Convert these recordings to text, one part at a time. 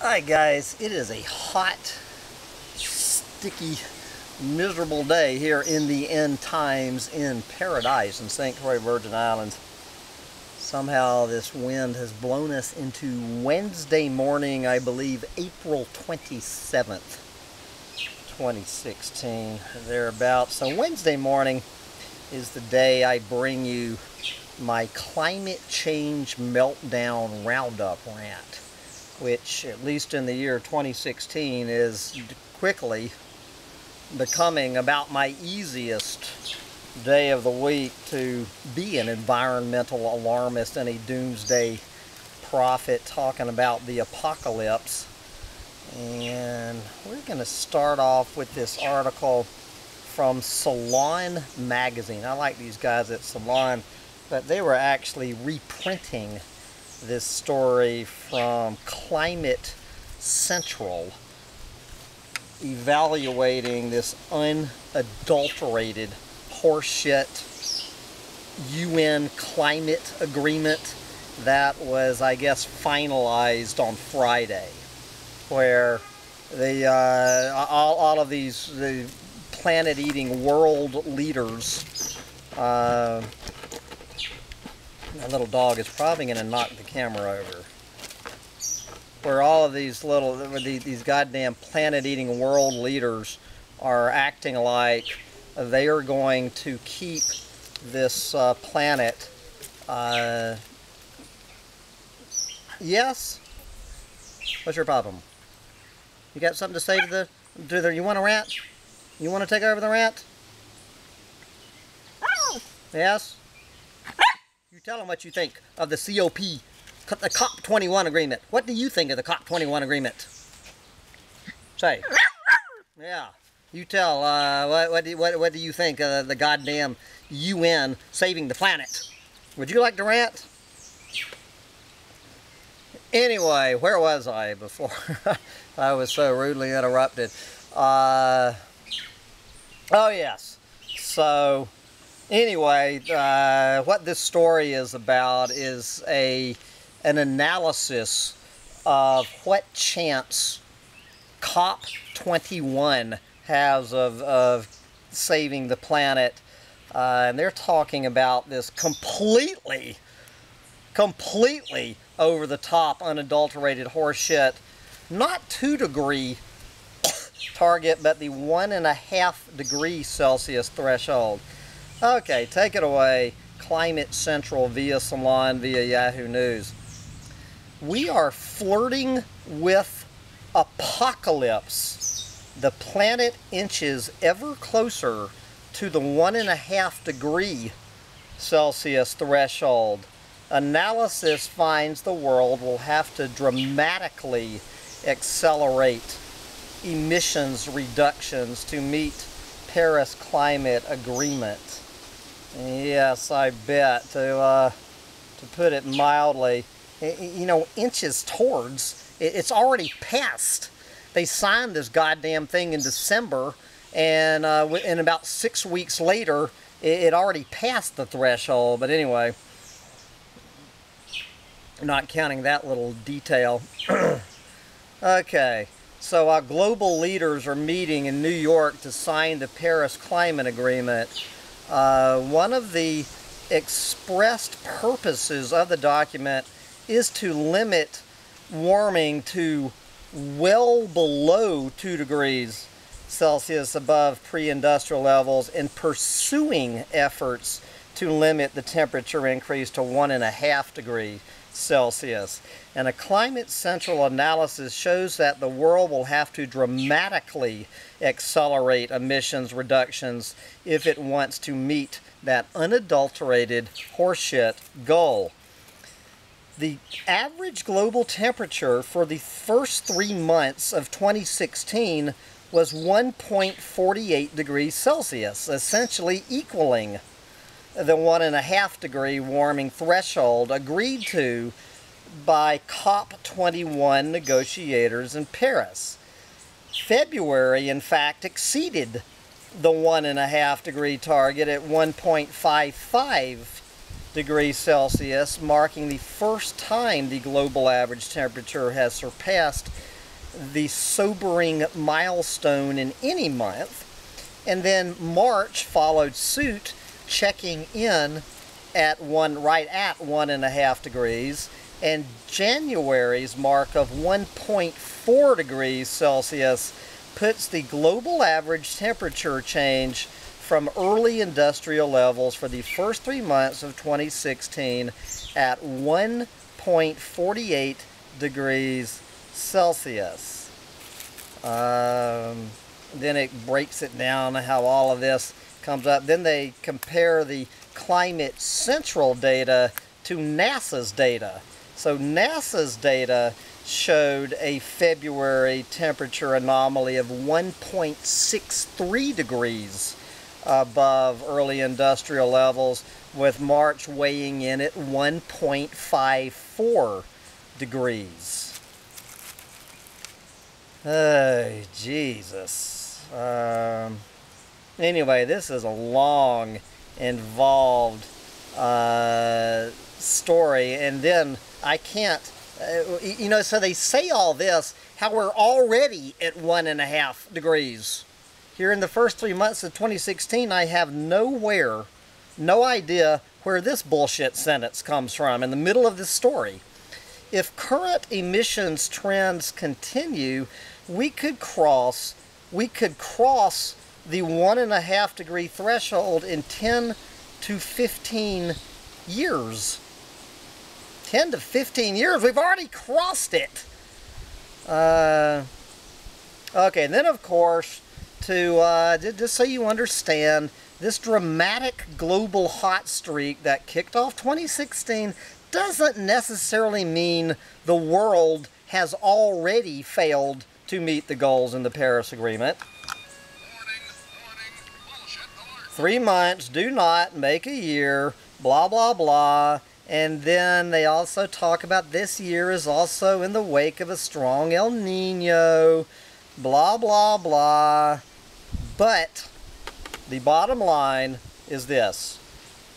Hi guys, it is a hot, sticky, miserable day here in the end times in Paradise in St. Croix, Virgin Islands. Somehow this wind has blown us into Wednesday morning, I believe April 27th, 2016, thereabouts. So Wednesday morning is the day I bring you my climate change meltdown roundup rant, which, at least in the year 2016, is quickly becoming about my easiest day of the week to be an environmental alarmist and a doomsday prophet talking about the apocalypse. And we're going to start off with this article from Salon magazine. I like these guys at Salon, but they were actually reprinting this story from Climate Central, evaluating this unadulterated horseshit UN climate agreement that was, I guess, finalized on Friday, where the all of these planet-eating world leaders. My little dog is probably going to knock the camera over. Where all of these these goddamn planet-eating world leaders are acting like they are going to keep this planet. Yes? What's your problem? You got something to say to the you want to rant? You want to take over the rant? Yes? You tell them what you think of the the COP21 agreement. What do you think of the COP21 agreement? Say. Yeah. You tell, what do you think of the goddamn UN saving the planet? Would you like to rant? Anyway, where was I before I was so rudely interrupted? Oh yes. So, anyway, what this story is about is an analysis of what chance COP21 has of saving the planet. And they're talking about this completely over the top, unadulterated horseshit. Not 2-degree target, but the 1.5 degrees Celsius threshold. Okay, take it away, Climate Central via Salon, via Yahoo News. We are flirting with apocalypse. The planet inches ever closer to the 1.5 degree Celsius threshold. Analysis finds the world will have to dramatically accelerate emissions reductions to meet Paris Climate Agreement. Yes, I bet. To put it mildly, you know, inches towards, it's already passed. They signed this goddamn thing in December, and about 6 weeks later, it already passed the threshold. But anyway, not counting that little detail. Okay. So our global leaders are meeting in New York to sign the Paris Climate Agreement. One of the expressed purposes of the document is to limit warming to well below 2 degrees Celsius above pre-industrial levels, and pursuing efforts to limit the temperature increase to 1.5 degrees Celsius. And a Climate Central analysis shows that the world will have to dramatically accelerate emissions reductions if it wants to meet that unadulterated horseshit goal. The average global temperature for the first 3 months of 2016 was 1.48 degrees Celsius, essentially equaling the 1.5 degree warming threshold agreed to by COP21 negotiators in Paris. February, in fact, exceeded the 1.5 degree target at 1.55 degrees Celsius, marking the first time the global average temperature has surpassed the sobering milestone in any month. And then March followed suit, checking in at right at 1.5 degrees, and January's mark of 1.4 degrees Celsius puts the global average temperature change from early industrial levels for the first 3 months of 2016 at 1.48 degrees Celsius. Then it breaks it down how all of this comes up. Then they compare the Climate Central data to NASA's data. So NASA's data showed a February temperature anomaly of 1.63 degrees above early industrial levels, with March weighing in at 1.54 degrees. Oh, Jesus. Anyway, this is a long, involved story, and then I can't, you know, so they say all this, how we're already at 1.5 degrees. Here in the first 3 months of 2016, I have no idea where this bullshit sentence comes from in the middle of this story. If current emissions trends continue, we could cross the 1.5 degree threshold in 10 to 15 years. 10 to 15 years, we've already crossed it. Okay, and then of course, just so you understand, this dramatic global hot streak that kicked off 2016 doesn't necessarily mean the world has already failed to meet the goals in the Paris Agreement. 3 months do not make a year, blah, blah, blah. And then they also talk about this year is also in the wake of a strong El Nino, blah, blah, blah. But the bottom line is this.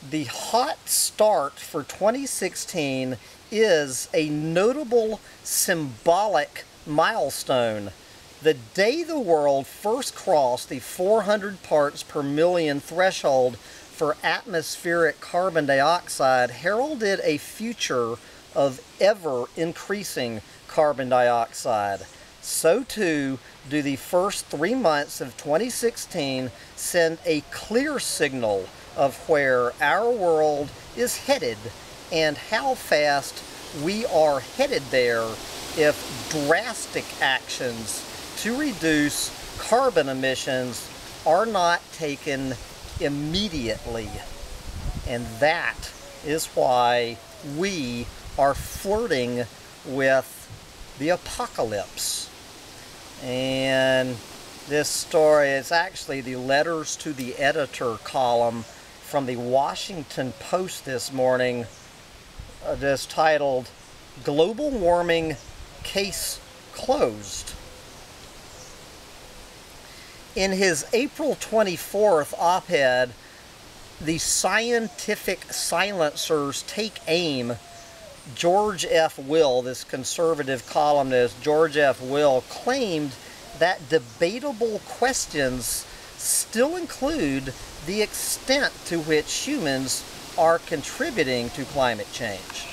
The hot start for 2016 is a notable symbolic milestone. The day the world first crossed the 400 parts per million threshold for atmospheric carbon dioxide heralded a future of ever-increasing carbon dioxide. So too do the first 3 months of 2016 send a clear signal of where our world is headed and how fast we are headed there if drastic actions to reduce carbon emissions are not taken immediately. And that is why we are flirting with the apocalypse. And this story is actually the letters to the editor column from the Washington Post this morning, just titled Global Warming Case Closed. In his April 24th op-ed, the Scientific Silencers Take Aim, George F. Will, this conservative columnist, George F. Will, claimed that debatable questions still include the extent to which humans are contributing to climate change.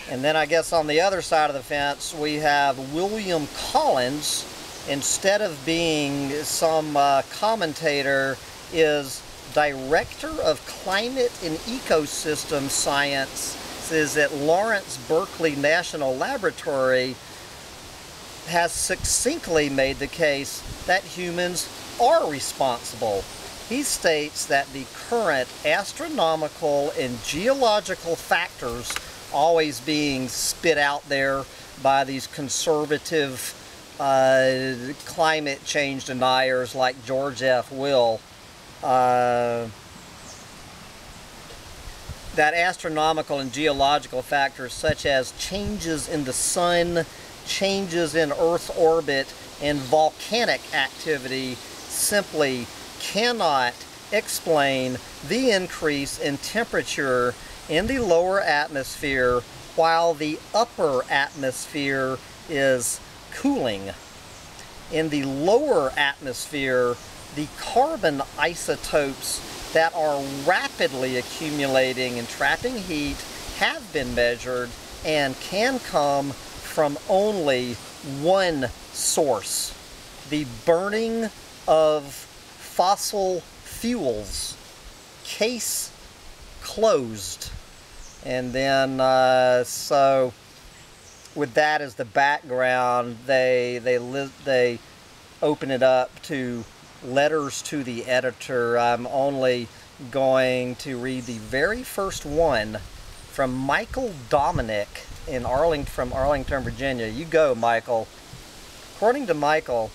And then I guess on the other side of the fence, we have William Collins. Instead of being some commentator, is Director of Climate and Ecosystem Sciences at Lawrence Berkeley National Laboratory, has succinctly made the case that humans are responsible. He states that the current astronomical and geological factors, always being spit out there by these conservative climate change deniers like George F. Will, that astronomical and geological factors such as changes in the sun, changes in Earth's orbit, and volcanic activity simply cannot explain the increase in temperature in the lower atmosphere while the upper atmosphere is cooling. In the lower atmosphere, the carbon isotopes that are rapidly accumulating and trapping heat have been measured and can come from only one source: the burning of fossil fuels. Case closed. And then, so with that as the background, they open it up to letters to the editor. I'm only going to read the very first one from Michael Dominic from Arlington, Virginia. You go, Michael. According to Michael,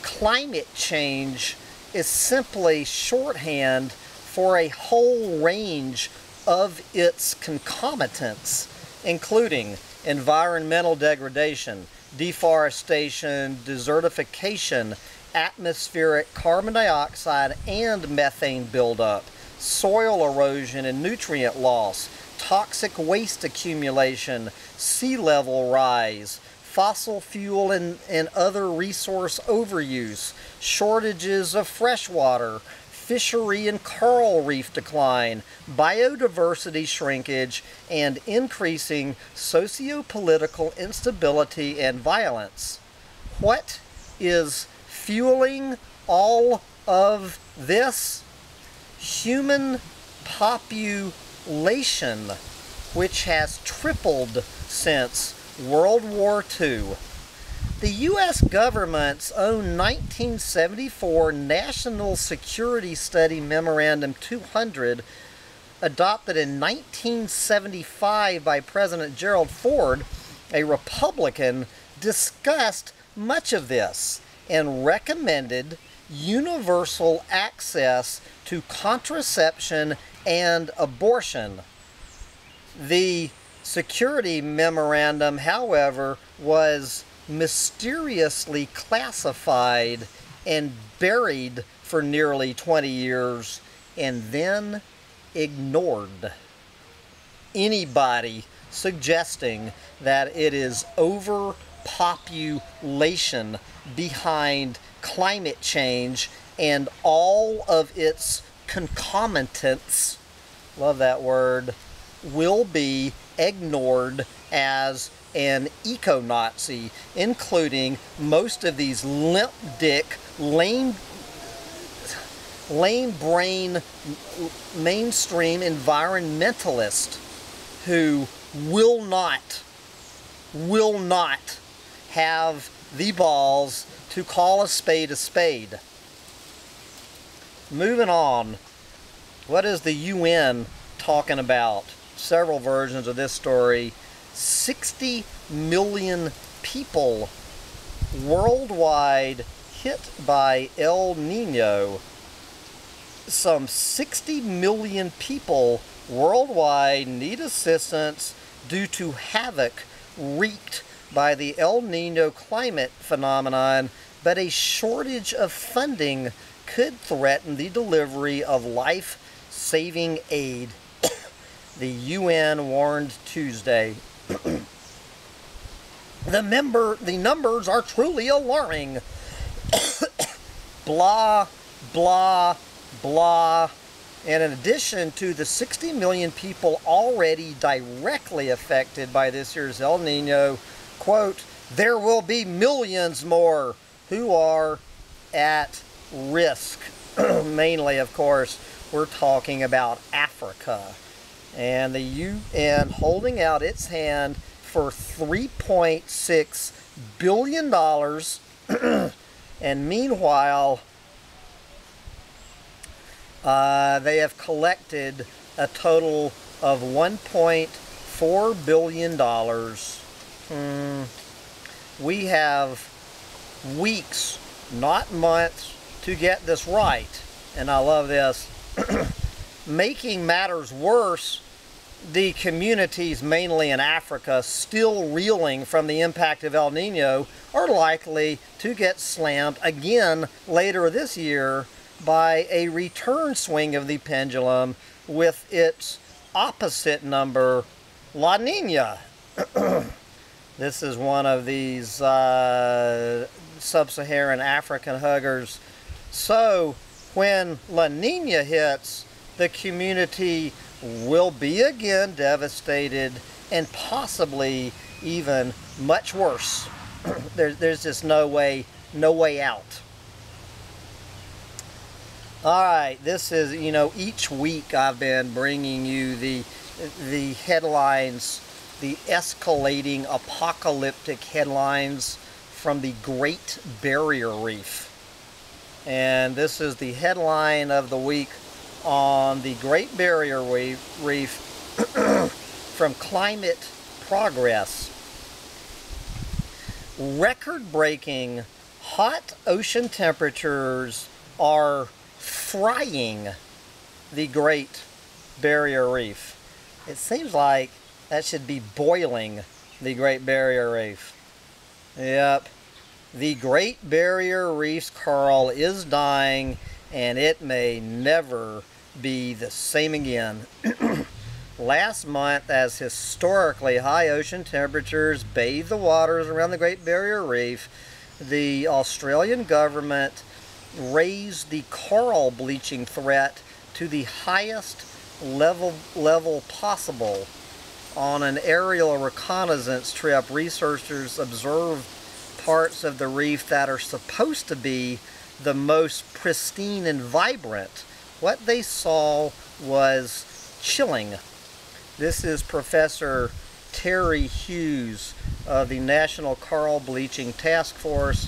climate change is simply shorthand for a whole range of its concomitants, including environmental degradation, deforestation, desertification, atmospheric carbon dioxide and methane buildup, soil erosion and nutrient loss, toxic waste accumulation, sea level rise, fossil fuel and other resource overuse, shortages of fresh water, fishery and coral reef decline, biodiversity shrinkage, and increasing socio-political instability and violence. What is fueling all of this? Human population, which has tripled since World War II. The U.S. government's own 1974 National Security Study Memorandum 200, adopted in 1975 by President Gerald Ford, a Republican, discussed much of this and recommended universal access to contraception and abortion. The Security Memorandum, however, was mysteriously classified and buried for nearly 20 years and then ignored. Anybody suggesting that it is overpopulation behind climate change and all of its concomitants, love that word, will be ignored as an eco-Nazi, including most of these limp-dick, lame-brain mainstream environmentalists who will not have the balls to call a spade a spade. Moving on, what is the UN talking about? Several versions of this story. 60 million people worldwide hit by El Nino. Some 60 million people worldwide need assistance due to havoc wreaked by the El Nino climate phenomenon, but a shortage of funding could threaten the delivery of life-saving aid, the UN warned Tuesday. The numbers are truly alarming. Blah, blah, blah. And in addition to the 60 million people already directly affected by this year's El Nino, quote, there will be millions more who are at risk. Mainly, of course, we're talking about Africa. And the UN holding out its hand for $3.6 billion. And meanwhile, they have collected a total of $1.4 billion. We have weeks, not months, to get this right. And I love this. Making matters worse, the communities, mainly in Africa, still reeling from the impact of El Nino, are likely to get slammed again later this year by a return swing of the pendulum with its opposite number, La Nina. This is one of these sub-Saharan African huggers. So when La Nina hits, the community will be again devastated and possibly even much worse. There's just no way out. Alright, this is, you know, each week I've been bringing you the headlines, the escalating apocalyptic headlines from the Great Barrier Reef. And this is the headline of the week on the Great Barrier Reef from Climate Progress. Record-breaking hot ocean temperatures are frying the Great Barrier Reef. It seems like that should be boiling the Great Barrier Reef. Yep. The Great Barrier Reef's coral is dying, and it may never be the same again. Last month, as historically high ocean temperatures bathed the waters around the Great Barrier Reef, the Australian government raised the coral bleaching threat to the highest level possible. On an aerial reconnaissance trip, researchers observed parts of the reef that are supposed to be the most pristine and vibrant. What they saw was chilling. This is Professor Terry Hughes of the National Coral Bleaching Task Force.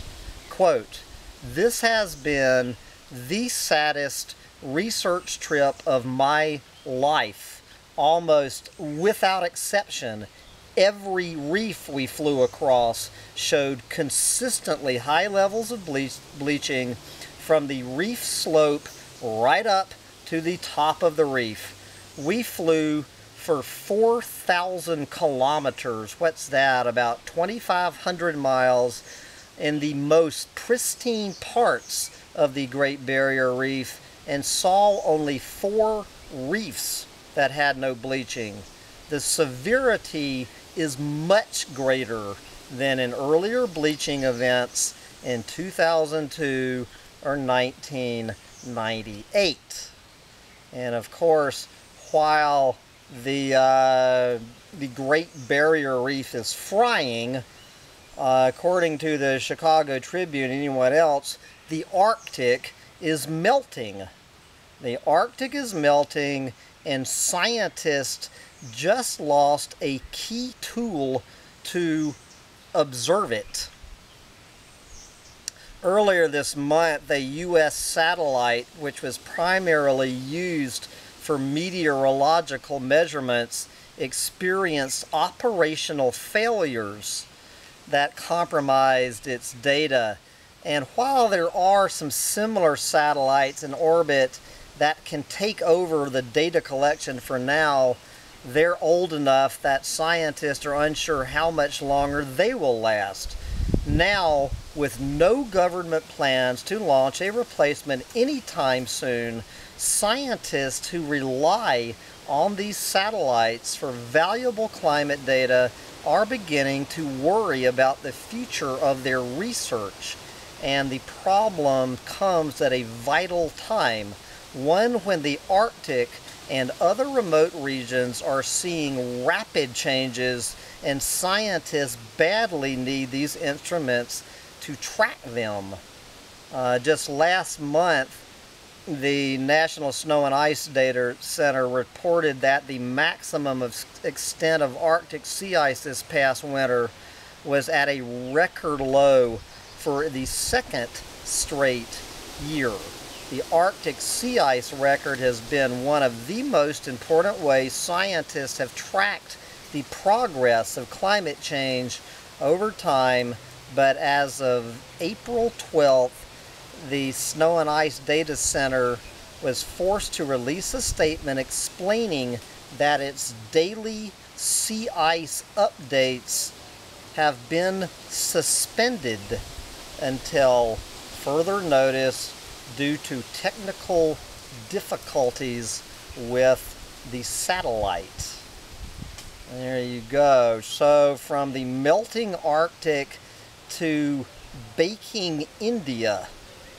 Quote, "This has been the saddest research trip of my life. Almost without exception, every reef we flew across showed consistently high levels of bleaching from the reef slope right up to the top of the reef. We flew for 4,000 kilometers, what's that, about 2,500 miles, in the most pristine parts of the Great Barrier Reef and saw only 4 reefs that had no bleaching. The severity is much greater than in earlier bleaching events in 2002 or 1998. And of course, while the Great Barrier Reef is frying, according to the Chicago Tribune and anyone else, the Arctic is melting. The Arctic is melting, and scientists just lost a key tool to observe it. Earlier this month, a U.S. satellite, which was primarily used for meteorological measurements, experienced operational failures that compromised its data. And while there are some similar satellites in orbit that can take over the data collection for now, they're old enough that scientists are unsure how much longer they will last. Now, with no government plans to launch a replacement anytime soon, scientists who rely on these satellites for valuable climate data are beginning to worry about the future of their research. And the problem comes at a vital time, one when the Arctic and other remote regions are seeing rapid changes, and scientists badly need these instruments to track them. Just last month, the National Snow and Ice Data Center reported that the maximum extent of Arctic sea ice this past winter was at a record low for the second straight year. The Arctic sea ice record has been one of the most important ways scientists have tracked the progress of climate change over time, but as of April 12th, the Snow and Ice Data Center was forced to release a statement explaining that its daily sea ice updates have been suspended until further notice due to technical difficulties with the satellite. There you go. So from the melting Arctic to baking India,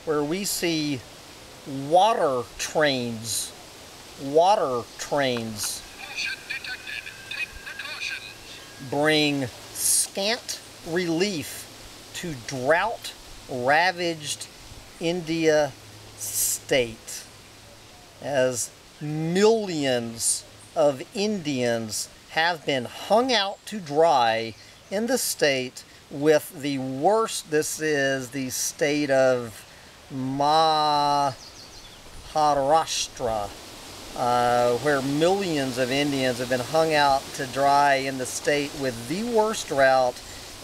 where we see water trains bring scant relief to drought-ravaged India state, as millions of Indians have been hung out to dry in the state with the worst. This is the state of Maharashtra, where millions of Indians have been hung out to dry in the state with the worst drought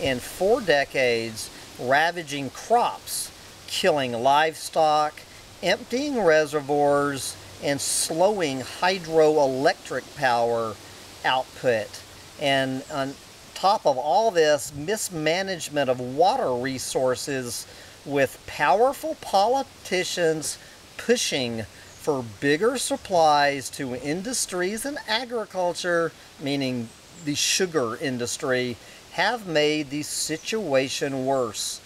in 4 decades, ravaging crops, killing livestock, emptying reservoirs, and slowing hydroelectric power output. And on top of all this, mismanagement of water resources, with powerful politicians pushing for bigger supplies to industries and agriculture, meaning the sugar industry, have made the situation worse,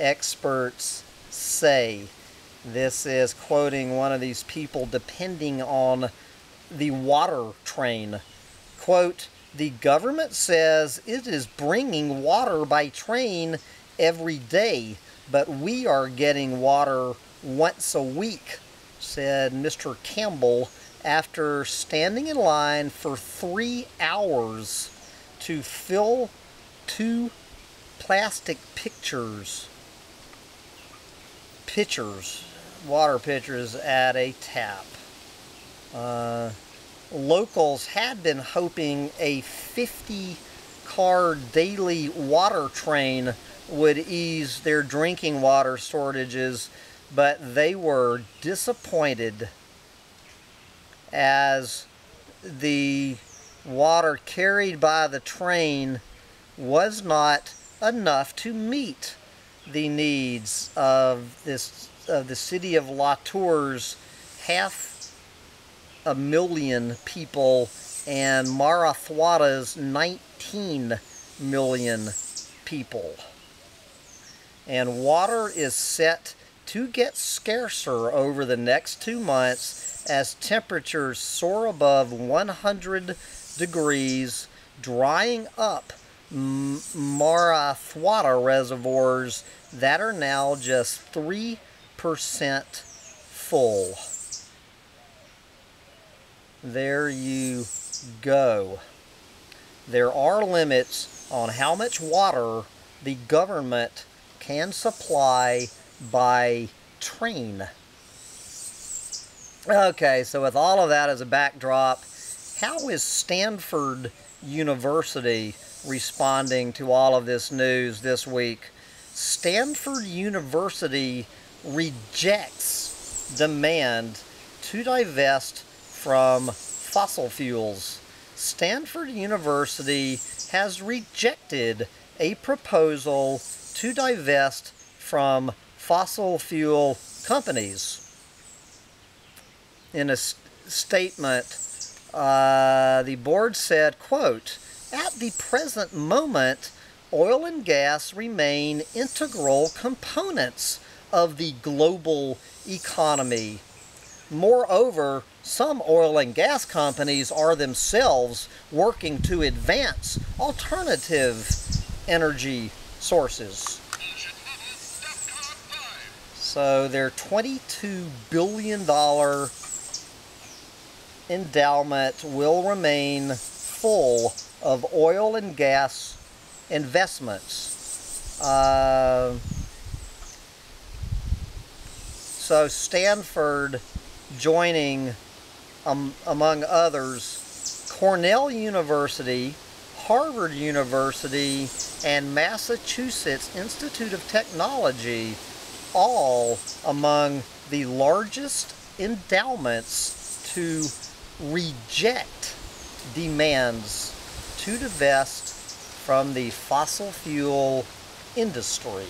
experts say. This is quoting one of these people depending on the water train. Quote, "The government says it is bringing water by train every day, but we are getting water once a week," said Mr. Campbell after standing in line for 3 hours to fill 2 plastic water pitchers at a tap. Locals had been hoping a 50-car daily water train would ease their drinking water shortages, but they were disappointed, as the water carried by the train was not enough to meet the needs of the city of Latur's 500,000 people and Marathwada's 19 million people. And water is set to get scarcer over the next 2 months as temperatures soar above 100 degrees, drying up Marathwada reservoirs that are now just 3% full. There you go. There are limits on how much water the government can supply by train. Okay, so with all of that as a backdrop, how is Stanford University responding to all of this news this week? Stanford University rejects demand to divest from fossil fuels. Stanford University has rejected a proposal to divest from fossil fuel companies. In a statement, the board said, quote, "At the present moment, oil and gas remain integral components of the global economy. Moreover, some oil and gas companies are themselves working to advance alternative energy sources." So their $22 billion endowment will remain full of oil and gas investments. So Stanford joining, among others, Cornell University, Harvard University, and Massachusetts Institute of Technology, all among the largest endowments to reject demands to divest from the fossil fuel industry.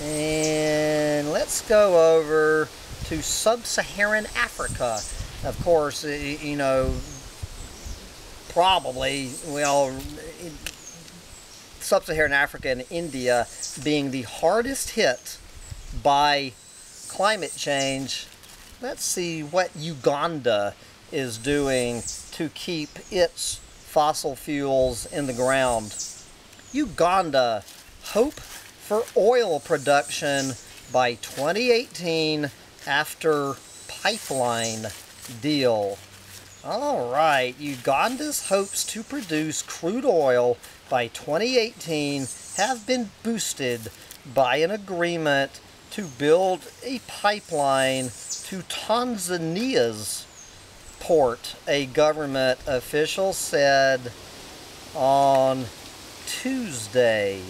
And let's go over to sub-Saharan Africa. Of course, you know, probably, well, Sub-Saharan Africa and India being the hardest hit by climate change. Let's see what Uganda is doing to keep its fossil fuels in the ground. Uganda, hope for oil production by 2018 after pipeline deal. All right, Uganda's hopes to produce crude oil by 2018 have been boosted by an agreement to build a pipeline to Tanzania's port, a government official said on Tuesday.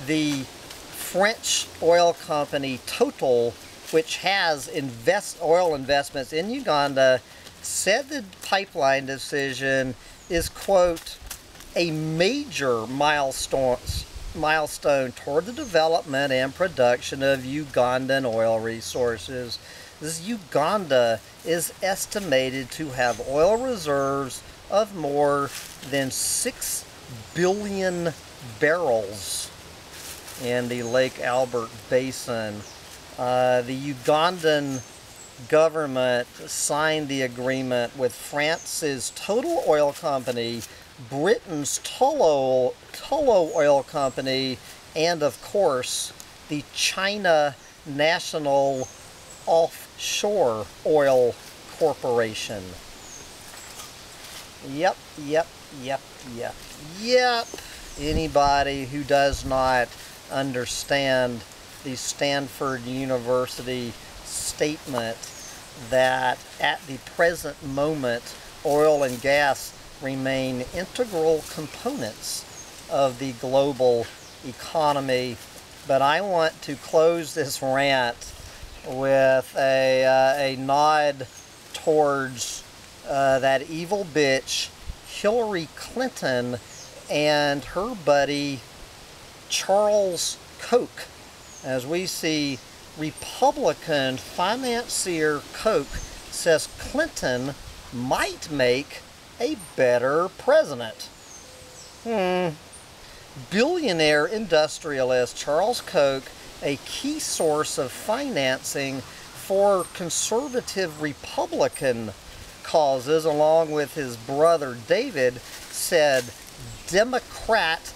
The French oil company Total, which has oil investments in Uganda, said the pipeline decision is, quote, a major milestone toward the development and production of Ugandan oil resources. This Uganda is estimated to have oil reserves of more than 6 billion barrels in the Lake Albert Basin. The Ugandan government signed the agreement with France's Total Oil Company, Britain's Tullow Oil Company, and of course the China National Offshore Oil Corporation. Yep. Anybody who does not understand the Stanford University statement that at the present moment oil and gas remain integral components of the global economy. But I want to close this rant with a nod towards that evil bitch Hillary Clinton and her buddy Charles Koch. As we see, Republican financier Koch says Clinton might make a better president. Billionaire industrialist Charles Koch, a key source of financing for conservative Republican causes, along with his brother David, said Democrat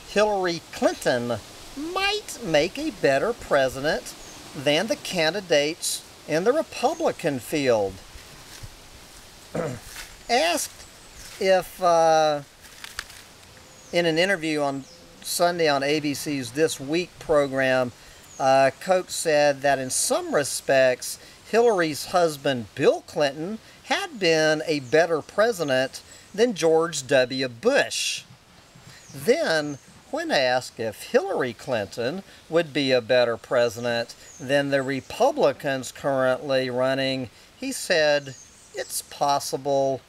Hillary Clinton might make a better president than the candidates in the Republican field. Asked if, in an interview on Sunday on ABC's This Week program, Koch said that in some respects, Hillary's husband Bill Clinton had been a better president than George W. Bush. Then, when asked if Hillary Clinton would be a better president than the Republicans currently running, he said, it's possible,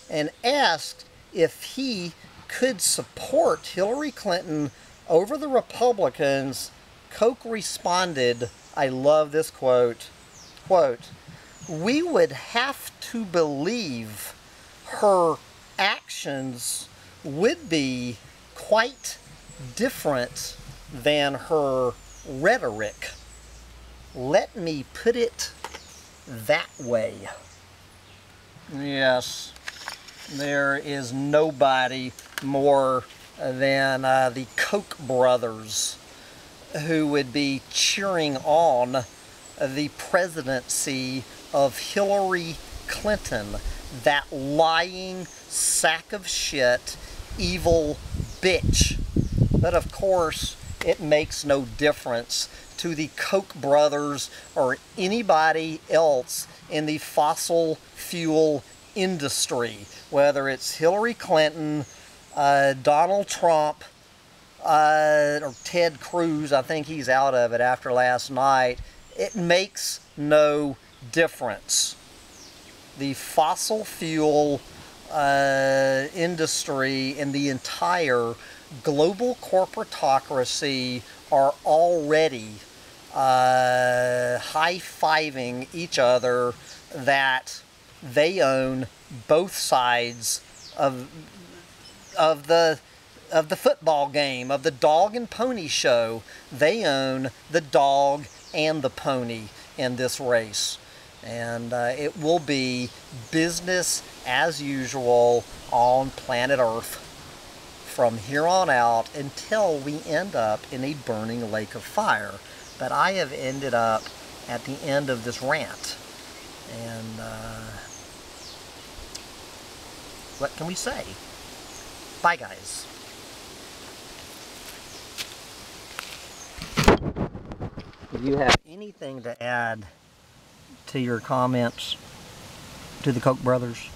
and asked if he could support Hillary Clinton over the Republicans. Koch responded, I love this quote, "We would have to believe her actions would be quite different than her rhetoric. Let me put it that way." Yes, there is nobody more than the Koch brothers who would be cheering on the presidency of Hillary Clinton, that lying sack of shit, evil bitch. But of course, it makes no difference to the Koch brothers or anybody else in the fossil fuel industry, whether it's Hillary Clinton, Donald Trump, or Ted Cruz. I think he's out of it after last night. It makes no difference. The fossil fuel industry and the entire global corporatocracy are already high-fiving each other that they own both sides of the football game, of the dog and pony show. They own the dog and the pony in this race. And it will be business as usual on planet Earth from here on out until we end up in a burning lake of fire. But I have ended up at the end of this rant. And what can we say? Bye, guys. Do you have anything to add to your comments to the Koch brothers?